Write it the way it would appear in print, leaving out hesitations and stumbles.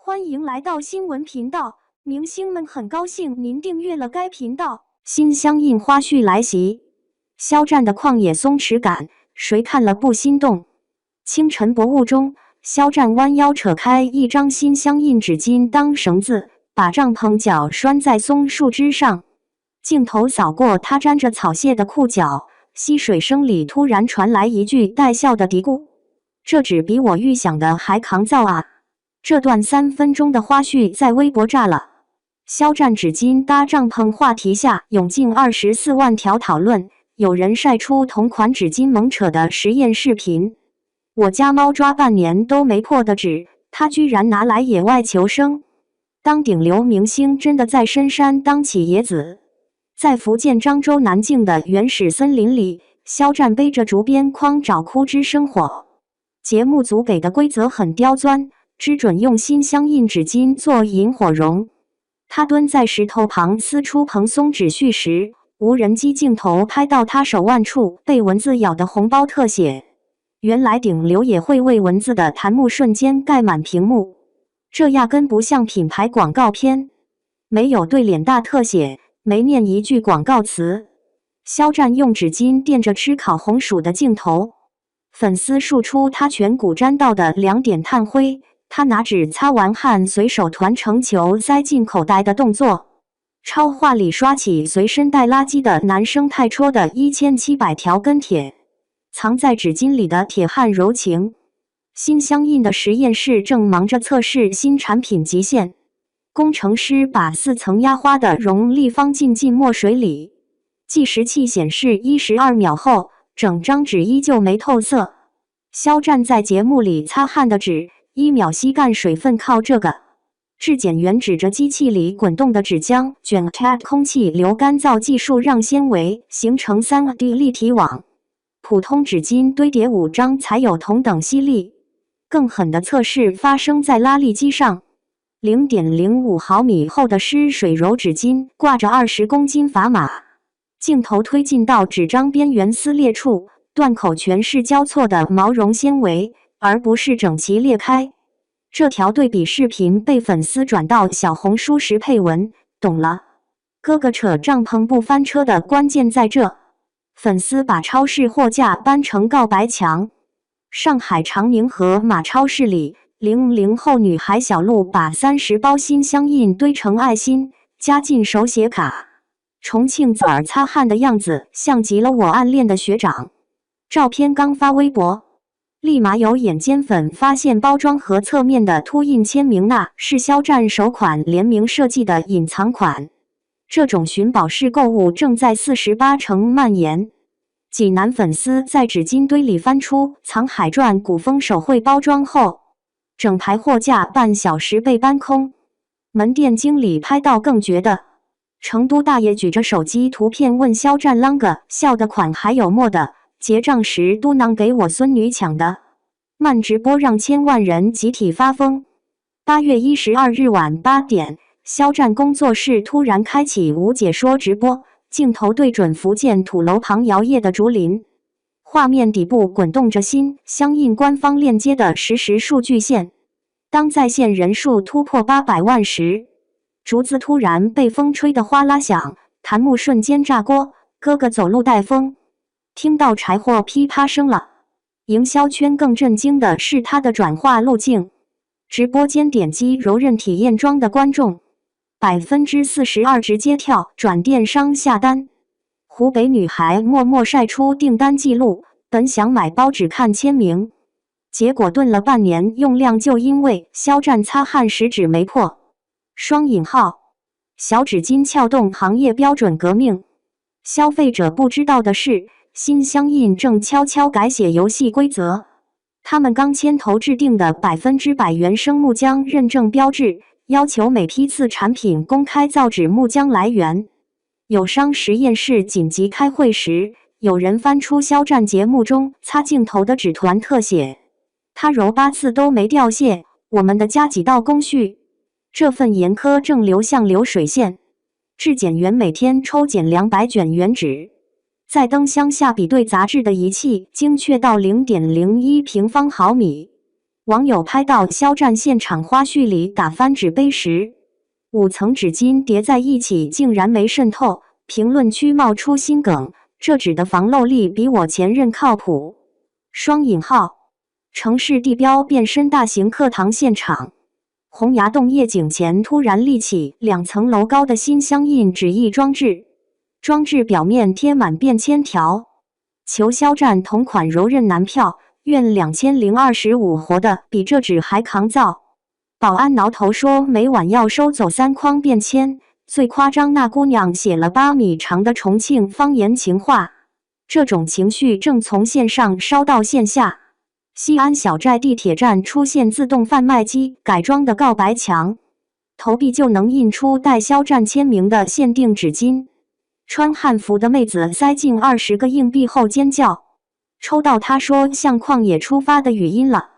欢迎来到新闻频道，明星们很高兴您订阅了该频道。新相印花絮来袭，肖战的旷野松弛感，谁看了不心动？清晨薄雾中，肖战弯腰扯开一张新相印纸巾当绳子，把帐篷脚拴在松树枝上。镜头扫过他沾着草屑的裤脚，溪水声里突然传来一句带笑的嘀咕：“这纸比我预想的还抗造啊！”这段3分钟的花絮在微博炸了，肖战纸巾搭帐篷话题下涌进24万条讨论，有人晒出同款纸巾猛扯的实验视频。我家猫抓半年都没破的纸，它居然拿来野外求生。当顶流明星真的在深山当起野子。在福建漳州南靖的原始森林里，肖战背着竹编筐找枯枝生火。节目组给的规则很刁钻，只准用新相印纸巾做引火绒。他蹲在石头旁撕出蓬松纸絮时，无人机镜头拍到他手腕处被蚊子咬的红包特写。原来顶流也会为蚊子的弹幕瞬间盖满屏幕，这压根不像品牌广告片，没有对脸大特写，没念一句广告词。肖战用纸巾垫着吃烤红薯的镜头，粉丝竖出他颧骨沾到的2点炭灰，他拿纸擦完汗随手团成球塞进口袋的动作，超话里刷起随身带垃圾的男生太戳的1700条跟帖，藏在纸巾里的铁汉柔情。新相印的实验室正忙着测试新产品极限，工程师把4层压花的绒立方浸进墨水里，计时器显示12秒后，整张纸依旧没透色。肖战在节目里擦汗的纸1秒吸干水分，靠这个。质检员指着机器里滚动的纸浆卷 TAT 空气流干燥技术让纤维形成3D 立体网。普通纸巾堆叠5张才有同等吸力。更狠的测试发生在拉力机上，0.05毫米厚的湿水柔纸巾挂着20公斤砝码，镜头推进到纸张边缘撕裂处，断口全是交错的毛绒纤维，而不是整齐裂开。这条对比视频被粉丝转到小红书时配文：“懂了，哥哥扯帐篷不翻车的关键在这。”粉丝把超市货架搬成告白墙。上海长宁河马超市里，00后女孩小鹿把30包新相印堆成爱心，加进手写卡。重庆崽儿擦汗的样子像极了我暗恋的学长。照片刚发微博，立马有眼尖粉发现包装盒侧面的凸印签名，那是肖战首款联名设计的隐藏款。这种寻宝式购物正在48城蔓延。济南粉丝在纸巾堆里翻出藏海传古风手绘包装后，整排货架半小时被搬空。门店经理拍到更绝的，成都大爷举着手机图片问肖战啷个笑的款还有没的，结账时嘟囔给我孙女抢的。慢直播让千万人集体发疯。8月12日晚8点，肖战工作室突然开启无解说直播，镜头对准福建土楼旁摇曳的竹林，画面底部滚动着新相印官方链接的实时数据线。当在线人数突破800万时，竹子突然被风吹得哗啦响，弹幕瞬间炸锅，哥哥走路带风。听到柴火噼啪声了，营销圈更震惊的是他的转化路径。直播间点击柔韧体验装的观众42%直接跳转电商下单。湖北女孩默默晒出订单记录，本想买包只看签名，结果炖了半年用量就因为肖战擦汗时纸没破。双引号，小纸巾撬动行业标准革命。消费者不知道的是，新相印正悄悄改写游戏规则。他们刚牵头制定的100%原生木浆认证标志，要求每批次产品公开造纸木浆来源。友商实验室紧急开会时，有人翻出肖战节目中擦镜头的纸团特写，他揉8次都没掉屑，我们的加几道工序。这份严苛正流向流水线。质检员每天抽检200卷原纸，在灯箱下比对杂质的仪器精确到0.01平方毫米。网友拍到肖战现场花絮里打翻纸杯时，5层纸巾叠在一起竟然没渗透，评论区冒出心梗，这纸的防漏力比我前任靠谱。双引号。城市地标变身大型课堂现场，洪崖洞夜景前突然立起2层楼高的新相印纸艺装置，装置表面贴满便签条，求肖战同款柔韧男票，愿2025活得比这纸还抗造。保安挠头说每晚要收走3筐便签，最夸张那姑娘写了8米长的重庆方言情话。这种情绪正从线上烧到线下。西安小寨地铁站出现自动贩卖机改装的告白墙，投币就能印出带肖战签名的限定纸巾。穿汉服的妹子塞进20个硬币后尖叫，抽到她说向旷野出发的语音了。